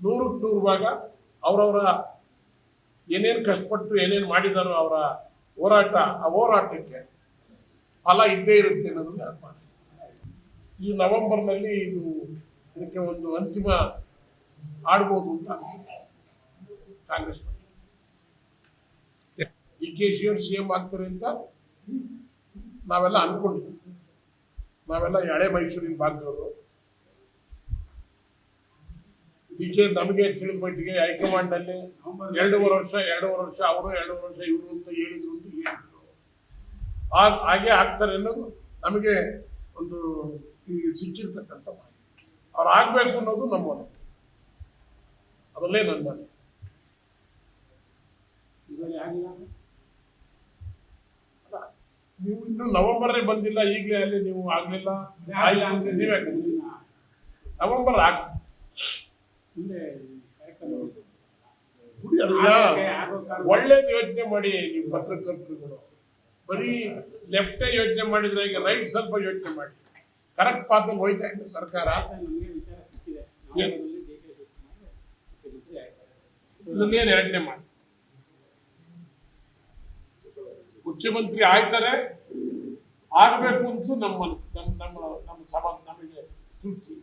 100ಕ್ಕೆ 100 ಭಾಗ ಅವರವರ ಏನೇನು ಕಷ್ಟಪಟ್ಟು ಏನೇನು ಮಾಡಿದಾರೋ ಅವರ ಹೋರಾಟ, ಆ ಹೋರಾಟಕ್ಕೆ ಫಲ ಇದ್ದೇ ಇರುತ್ತೆ ಅನ್ನೋದನ್ನ ಅರ್ಥ. ಈ ನವೆಂಬರ್ನಲ್ಲಿ ಇದಕ್ಕೆ ಒಂದು ಅಂತಿಮ ಆಡ್ಬೋದು ಅಂತ ಕಾಂಗ್ರೆಸ್ DKಶಿ ಅವರು CM ಆಗ್ತಾರೆ ಅಂತ ನಾವೆಲ್ಲ ಅನ್ಕೊಂಡಿದ್ವಿ. ನಾವೆಲ್ಲ ಹಳೆ ಮೈಸೂರಿನ ಭಾಗದವರು. ನಮಗೆ ತಿಳಿದ ಮಟ್ಟಿಗೆ ಹೈಕಮಾಂಡ್ ಅಲ್ಲಿ 2.5 ವರ್ಷ ಅವರು 2.5 ವರ್ಷ ಇವರು ಅಂತ ಹೇಳಿದ್ರು. ಹಾಗೆ ಆಗ್ತಾರೆ ಅನ್ನೋದು ನಮಗೆ ಒಂದು ಸಿಕ್ಕಿರ್ತಕ್ಕಂಥ ಮಾಹಿತಿ. ಅವ್ರು ಆಗ್ಬೇಕು ಅನ್ನೋದು ನಮ್ಮ ಮನೆ, ಅದರಲ್ಲೇ ನನ್ನ ಮನೆ. ನೀವು ಇನ್ನು ನವೆಂಬರೇ ಬಂದಿಲ್ಲ, ಈಗಲೇ ಅಲ್ಲಿ ನೀವು ಆಗ್ಲಿಲ್ಲ, ನೀವೇ ನವೆಂಬರ್ ಒಳ್ಳೇದು ಯೋಚನೆ ಮಾಡಿ. ನೀವು ಪತ್ರಕರ್ತರುಗಳು ಬರೀ ಲೆಫ್ಟೇ ಯೋಚನೆ ಮಾಡಿದ್ರೆ ಈಗ ರೈಟ್ ಸ್ವಲ್ಪ ಯೋಚನೆ ಮಾಡಿ. ಕರೆಕ್ಟ್ ಪಾತ್ರದಲ್ಲಿ ಹೋಯ್ತಾ ಇದೆ ಸರ್ಕಾರ. ಇದನ್ನೇನು ಯೋಚನೆ ಮಾಡಿ. ಮುಖ್ಯಮಂತ್ರಿ ಆಯ್ತಾರೆ, ಆಗ್ಬೇಕು ಅಂತ ನಮ್ಮ ಮನಸ್ಸು, ನಮ್ಮ ನಮಗೆ ತೃಪ್ತಿ.